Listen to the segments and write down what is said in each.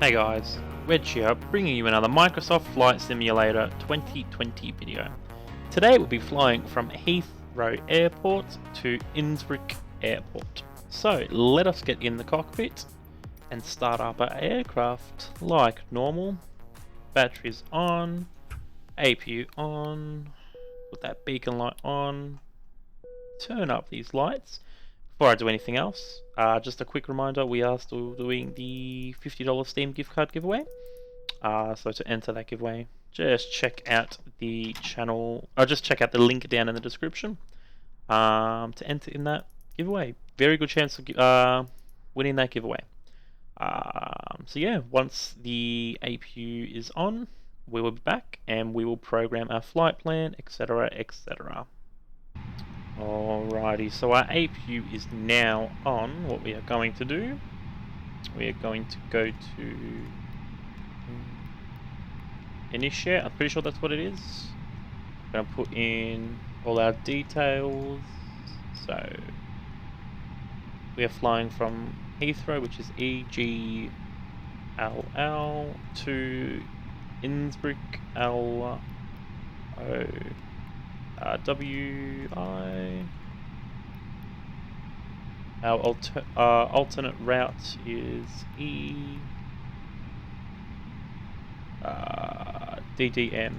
Hey guys, Reg here, bringing you another Microsoft Flight Simulator 2020 video. Today we'll be flying from Heathrow Airport to Innsbruck Airport. So let us get in the cockpit and start up our aircraft like normal. Batteries on, APU on, put that beacon light on, turn up these lights. Before I do anything else, just a quick reminder, we are still doing the $50 Steam gift card giveaway. So to enter that giveaway, just check out the channel, or just check out the link down in the description to enter in that giveaway. Very good chance of winning that giveaway. So yeah, once the APU is on, we will be back and we will program our flight plan, etc, etc. Alrighty, so our APU is now on. What we are going to do, we are going to go to initiate. I'm pretty sure that's what it is. I'm going to put in all our details. So we are flying from Heathrow, which is EGLL, to Innsbruck, LOWI. Our alternate route is DDM.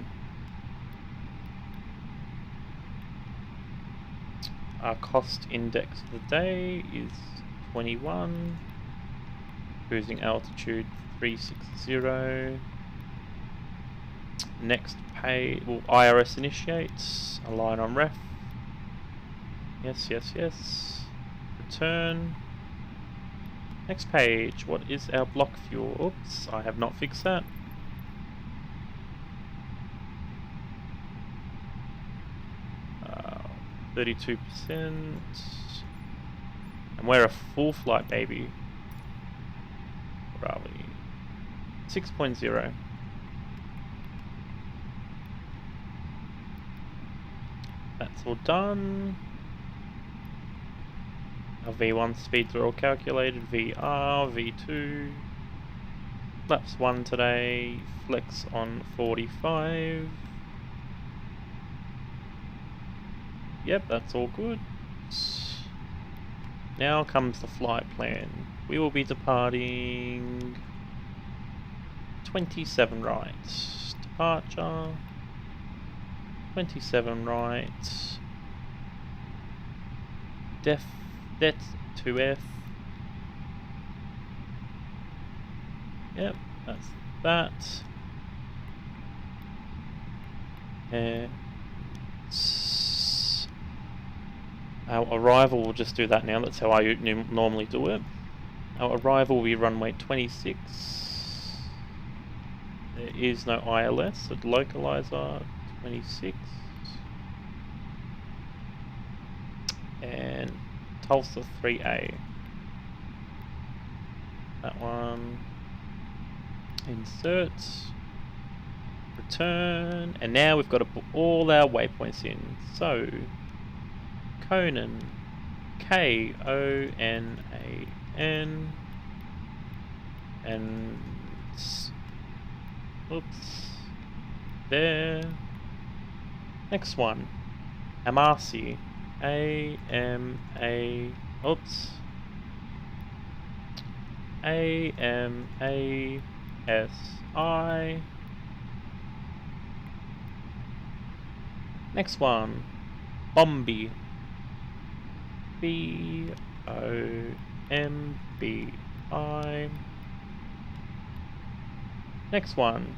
Our cost index of the day is 21. Cruising altitude 360. Next pay, well, IRS initiates. Align on ref. Yes, yes, yes. Return. Next page. What is our block fuel? Oops, I have not fixed that. Uh, 32%. And we're a full flight, baby. Where are we? 6.0. That's all done. Our V1 speeds are all calculated. VR, V2. Flaps 1 today. Flex on 45. Yep, that's all good. Now comes the flight plan. We will be departing 27 right. Departure 27 right. Det 2F. Yep, that's that. And our arrival, we'll just do that now. That's how I normally do it. Our arrival will be runway 26. There is no ILS, so localizer 26. And Tulsa 3A. That one. Insert. Return. And now we've got to put all our waypoints in. So, Conan. K-O-N-A-N. And... oops. There. Next one. Amasi. A-M-A... oops. A-M-A-S-I. Next one. Bombi. B-O-M-B-I. Next one.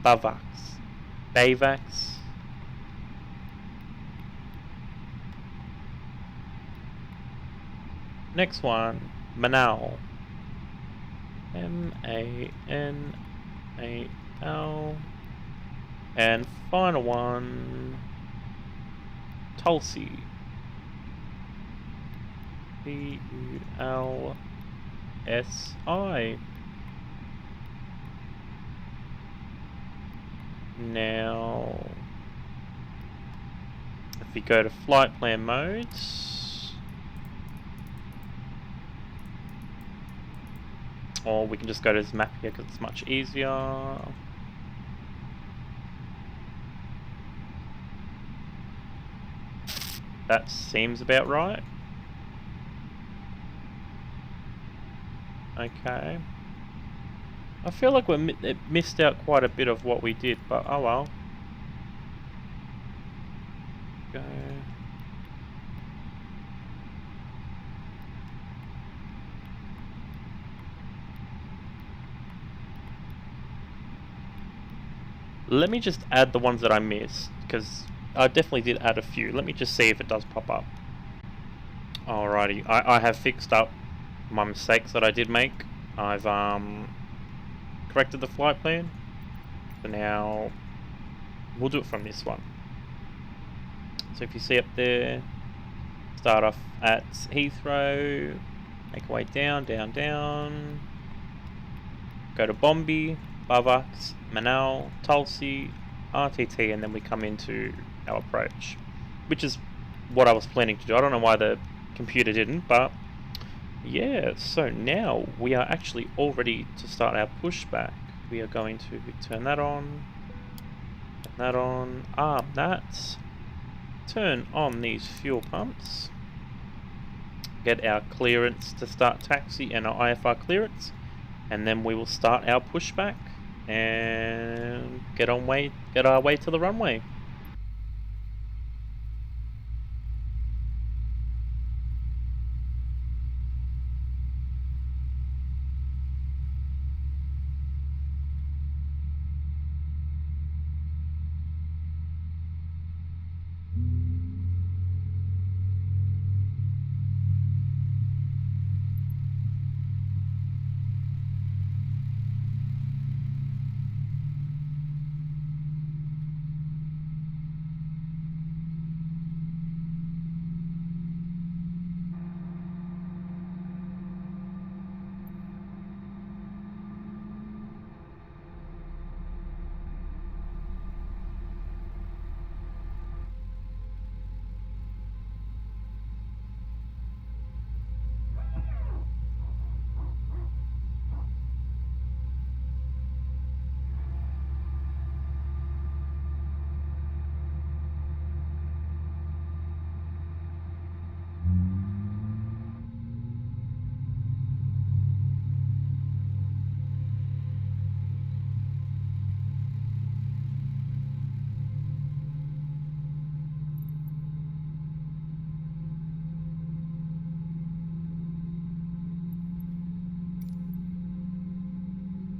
Bavax. Bavax. Next one. Manal. M-A-N-A-L. And final one. Tulsi. T-U-L-S-I. Now, if we go to flight plan modes, Or we can just go to this map here because it's much easier. That seems about right. Okay. I feel like it missed out quite a bit of what we did, but oh well. Go. Let me just add the ones that I missed, because I definitely did add a few. Let me just see if it does pop up. Alrighty, I have fixed up my mistakes that I did make. I've corrected the flight plan. So now we'll do it from this one. So if you see up there, start off at Heathrow, make our way down, down, down. Go to Bombay, Bavaks, Manal, Tulsi, RTT, and then we come into our approach, which is what I was planning to do. I don't know why the computer didn't, but yeah, so now we are actually all ready to start our pushback. We are going to turn that on, arm that, turn on these fuel pumps, get our clearance to start taxi and our IFR clearance, and then we will start our pushback and get our way to the runway.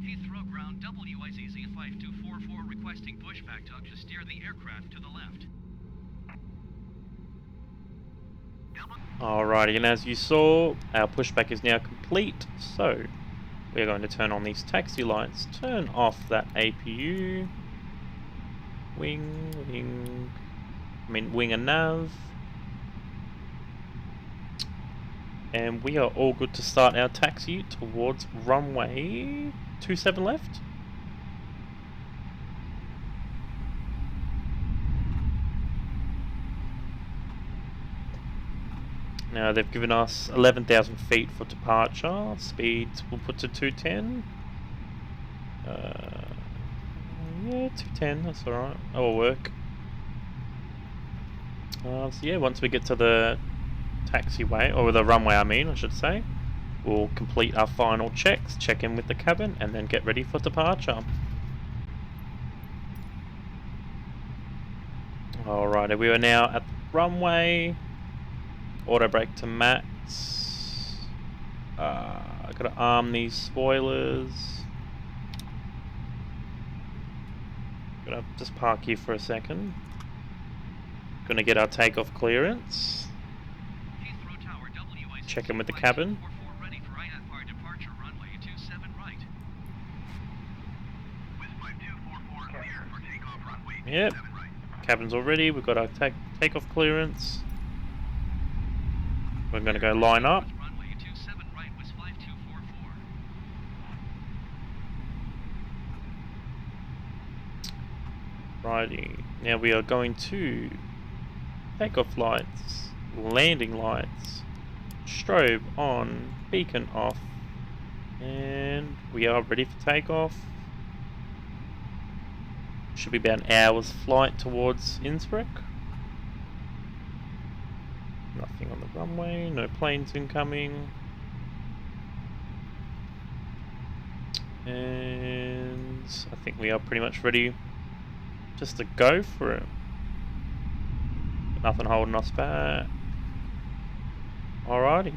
Heathrow ground WIZZ 5244 requesting pushback tug to steer the aircraft to the left. Alrighty, and as you saw, our pushback is now complete, so we're going to turn on these taxi lights, turn off that APU, wing and nav, and we are all good to start our taxi towards runway 27 left. Now they've given us 11,000 feet for departure. Speeds we'll put to 210. Yeah, 210. That's all right. That will work. So yeah, once we get to the taxiway, or the runway, I should say, we'll complete our final checks, check in with the cabin, and then get ready for departure. Alrighty, we are now at the runway. Auto brake to max. I gotta arm these spoilers. Gonna just park here for a second. Gonna get our takeoff clearance. Check in with the cabin. Yep, cabin's all ready. We've got our takeoff clearance. We're going to go line up. Righty. Now we are going to takeoff lights, landing lights, strobe on, beacon off, And we are ready for takeoff. Should be about an hour's flight towards Innsbruck. Nothing on the runway, no planes incoming. And I think we are pretty much ready just to go for it. Nothing holding us back. Alrighty,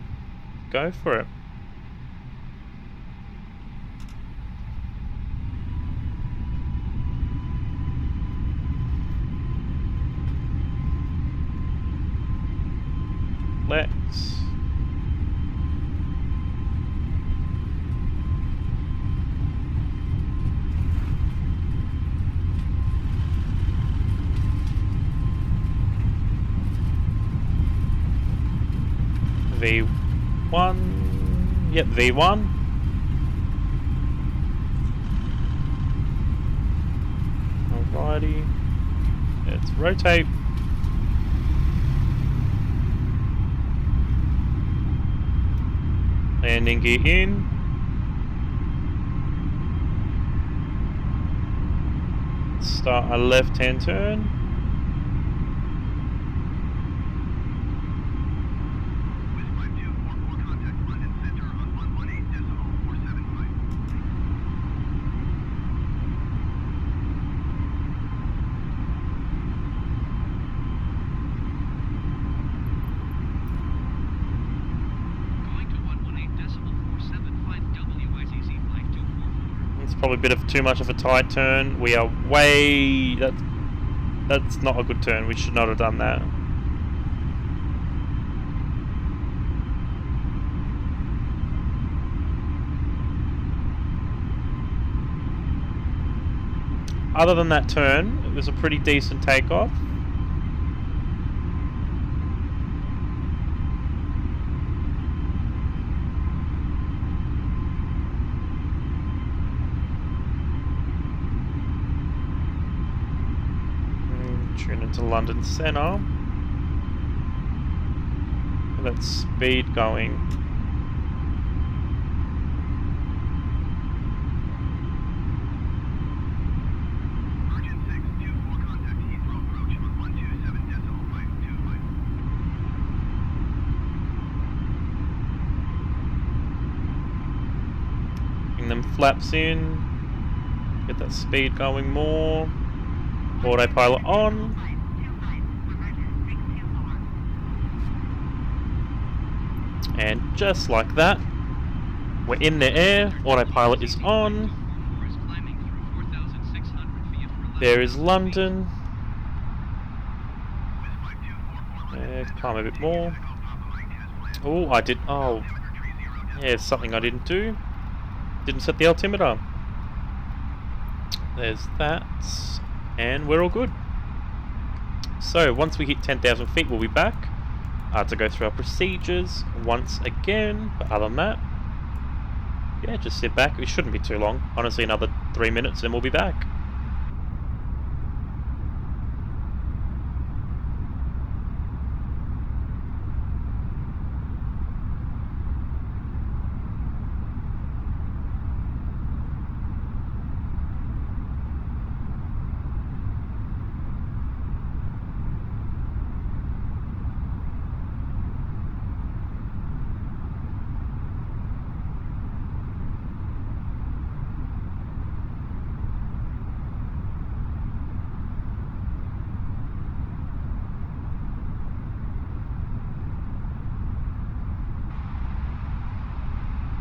go for it. Let's. V1. Yep, V1. Alrighty. Let's rotate. Landing gear in. Start a left-hand turn. Probably a bit of too much of a tight turn. We are way... That's not a good turn. We should not have done that. Other than that turn, it was a pretty decent takeoff. Tune into London Centre. That speed going. Virgin 624 contact Heathrow approach on 127.525. Bring them flaps in. Get that speed going more. Autopilot on. And just like that, we're in the air. Autopilot is on. There is London. Climb a bit more. Oh, I did. Oh, yeah, something I didn't do. Didn't set the altimeter. There's that. And we're all good. So once we hit 10,000 feet, we'll be back to go through our procedures once again. But other than that, yeah, just sit back. It shouldn't be too long. Honestly, another 3 minutes and we'll be back.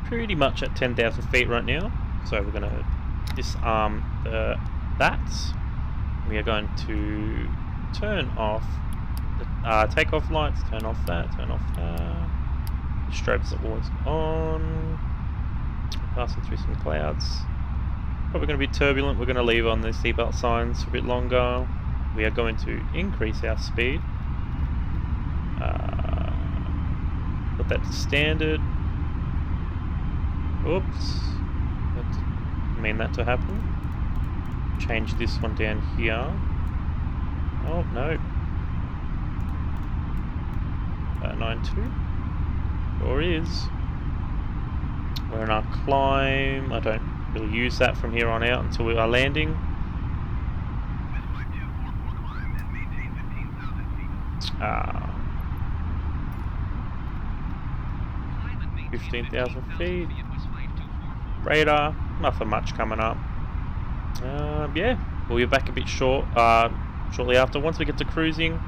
Pretty much at 10,000 feet right now, so we're going to disarm that. We are going to turn off the takeoff lights, turn off that, turn off that. The strobes are always on. Passing through some clouds. Probably going to be turbulent. We're going to leave on the seatbelt signs for a bit longer. We are going to increase our speed. Put that to standard. Oops, didn't mean that to happen. Change this one down here. Oh, no. 92. Sure is. We're in our climb. I don't really use that from here on out until we are landing. 15,000 feet. Radar, nothing much coming up. Yeah, we'll be back a bit shortly after. Once we get to cruising,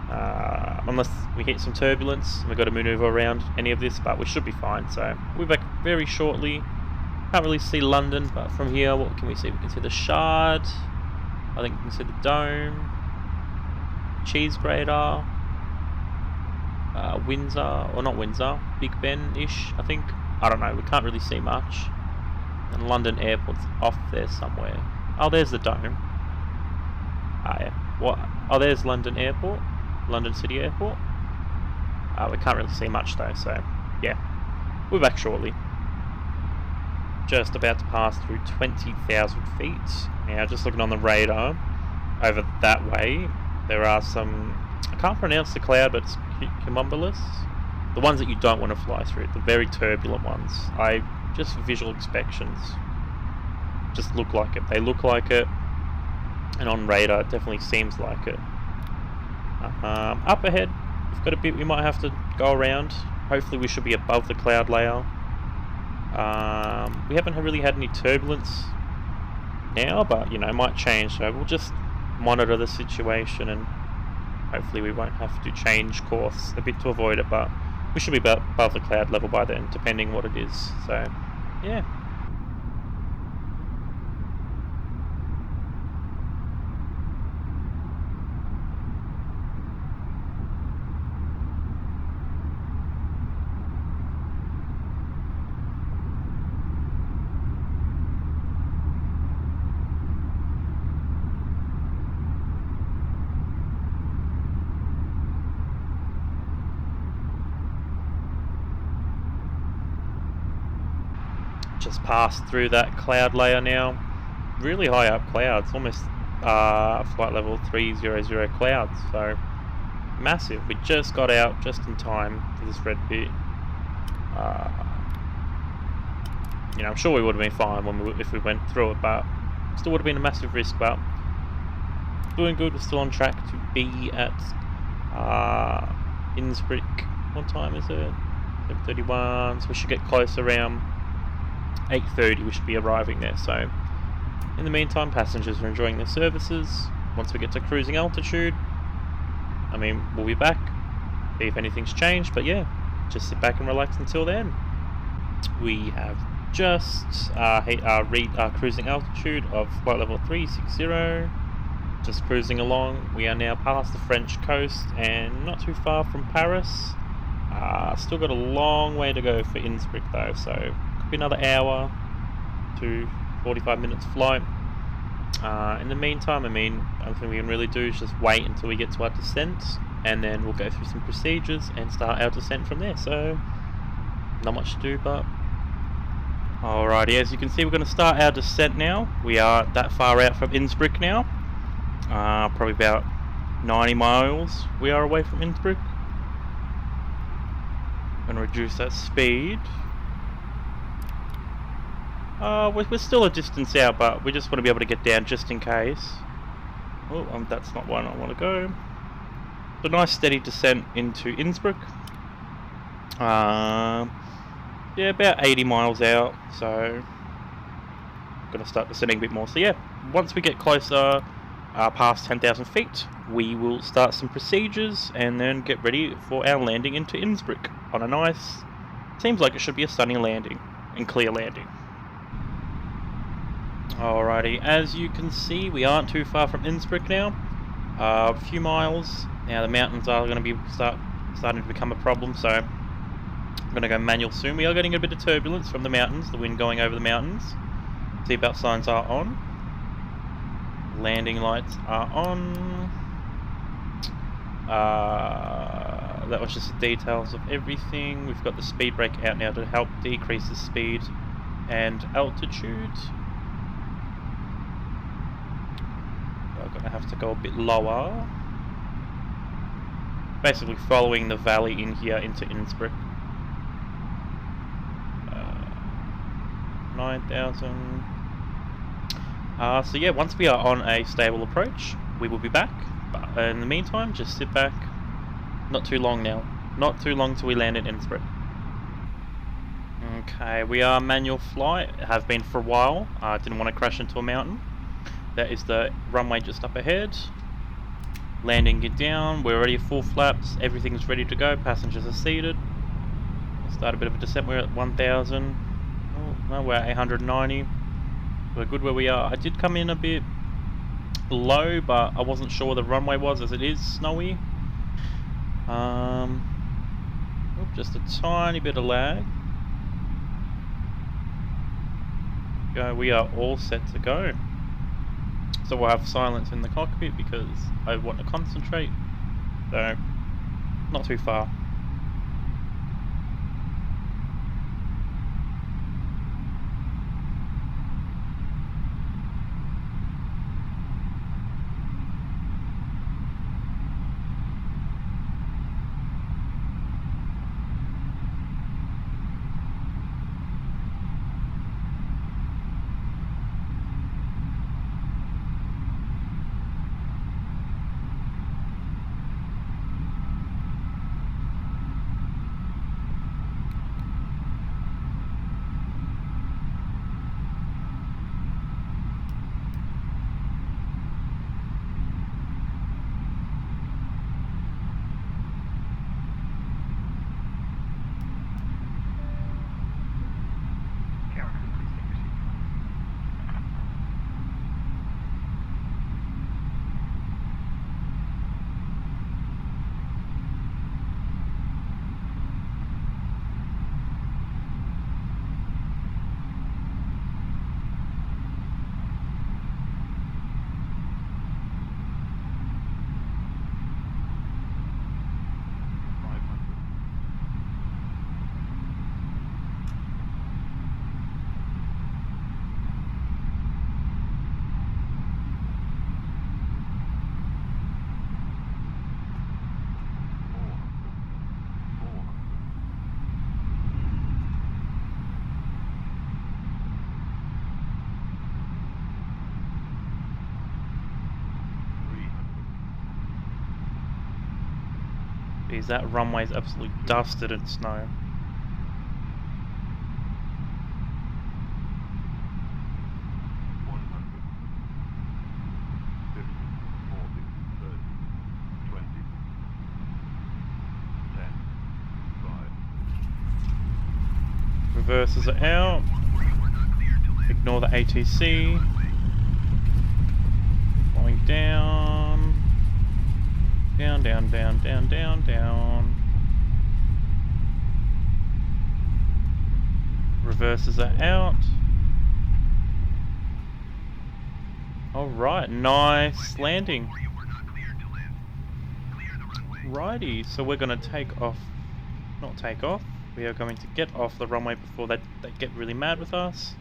unless we hit some turbulence, we've got to maneuver around any of this, but we should be fine. So we'll be back very shortly. Can't really see London, but from here, what can we see? We can see the Shard. I think we can see the Dome, Cheese Grater, Windsor, or not Windsor, Big Ben-ish, I think. I don't know, we can't really see much. And London Airport's off there somewhere. Oh, there's the Dome. Ah, yeah. What? Oh, there's London Airport. London City Airport. We can't really see much though, so yeah. We're back shortly. Just about to pass through 20,000 feet. Now, just looking on the radar, over that way, there are some... I can't pronounce the cloud, but it's cumulus. The ones that you don't want to fly through, the very turbulent ones. Just visual inspections, just look like it. They look like it, and on radar, it definitely seems like it. Up ahead, we've got a bit we might have to go around. Hopefully, we should be above the cloud layer. We haven't really had any turbulence now, but you know, it might change. So we'll just monitor the situation, and hopefully, we won't have to change course a bit to avoid it. But we should be above the cloud level by then, depending what it is. So, yeah. Just passed through that cloud layer now. Really high up clouds, almost flight level 300 clouds, so massive. We just got out just in time for this red bit. You know, I'm sure we would have been fine if we went through it, but still would have been a massive risk. But doing good. We're still on track to be at Innsbruck. What time is it? 7:31. So we should get close around 8:30. We should be arriving there. So in the meantime, passengers are enjoying their services. Once we get to cruising altitude, I mean, we'll be back, see if anything's changed. But yeah, just sit back and relax until then. We have just read our cruising altitude of flight level 360. Just cruising along. We are now past the French coast and not too far from Paris. Still got a long way to go for Innsbruck though, so could be another hour to 45 minutes flight. In the meantime, I mean, the only thing we can really do is just wait until we get to our descent, and then we'll go through some procedures and start our descent from there. So not much to do, but alrighty, as you can see, we're going to start our descent now. We are that far out from Innsbruck now, probably about 90 miles we are away from Innsbruck. Going to reduce that speed. We're still a distance out, but we just want to be able to get down just in case. Oh, that's not one I want to go. A nice steady descent into Innsbruck. Yeah, about 80 miles out, so I'm going to start descending a bit more. So yeah, once we get closer, past 10,000 feet, we will start some procedures and then get ready for our landing into Innsbruck on a nice, seems like it should be a sunny landing and clear landing. Alrighty, as you can see, we aren't too far from Innsbruck now. A few miles. Now the mountains are going to be starting to become a problem, so I'm going to go manual soon. We are getting a bit of turbulence from the mountains, the wind going over the mountains. Seatbelt signs are on. Landing lights are on. That was just the details of everything. We've got the speed brake out now to help decrease the speed and altitude. We're going to have to go a bit lower. Basically following the valley in here into Innsbruck. 9,000. So yeah, once we are on a stable approach, we will be back. But in the meantime, just sit back. Not too long now. Not too long till we land in Innsbruck. Okay, we are manual flight. Have been for a while. Didn't want to crash into a mountain. That is the runway just up ahead. Landing it down. We're already full flaps. Everything's ready to go. Passengers are seated. Start a bit of a descent. We're at 1,000. Oh, no, we're at 890. We're good where we are. I did come in a bit low, but I wasn't sure where the runway was as it is snowy. Just a tiny bit of lag. We are all set to go. So we'll have silence in the cockpit because I want to concentrate. So, not too far. Geez, that runway is absolutely dusted in snow. Reverses are out. Ignore the ATC. Going down. Down, down, down, down, down, down. Reverses are out. Alright, nice landing. Righty, so we're going to take off. Not take off. We are going to get off the runway before they get really mad with us.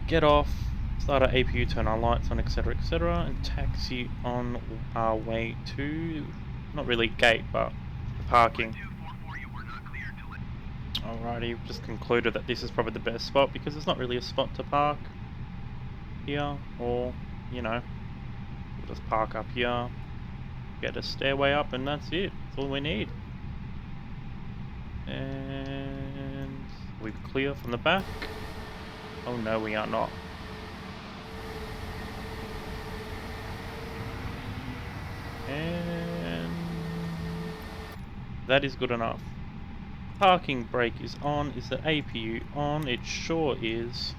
Get off. Start our APU, turn our lights on, etc, etc, and taxi on our way to, not really gate, but parking. Alrighty, just concluded that this is probably the best spot because there's not really a spot to park here, or, you know, we'll just park up here, get a stairway up, and that's it. That's all we need. And we're clear from the back. Oh no, we are not. And that is good enough. Parking brake is on. Is the APU on? It sure is.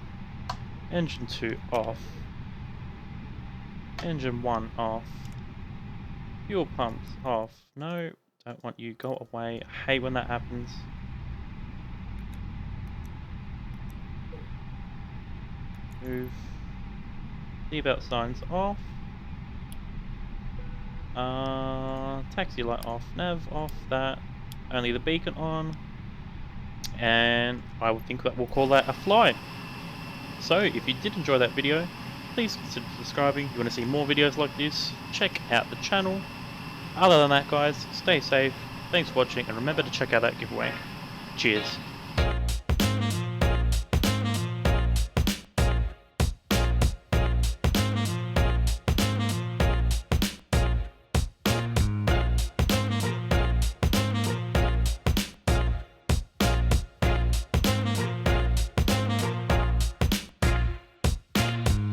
Engine 2 off. Engine 1 off. Fuel pumps off. No, don't want you. Go away. I hate when that happens. Move. Seatbelt signs off. Taxi light off, nav off, that, only the beacon on, and I would think that we'll call that a fly. So if you did enjoy that video, please consider subscribing. If you want to see more videos like this, check out the channel. Other than that guys, stay safe, thanks for watching, and remember to check out that giveaway. Cheers.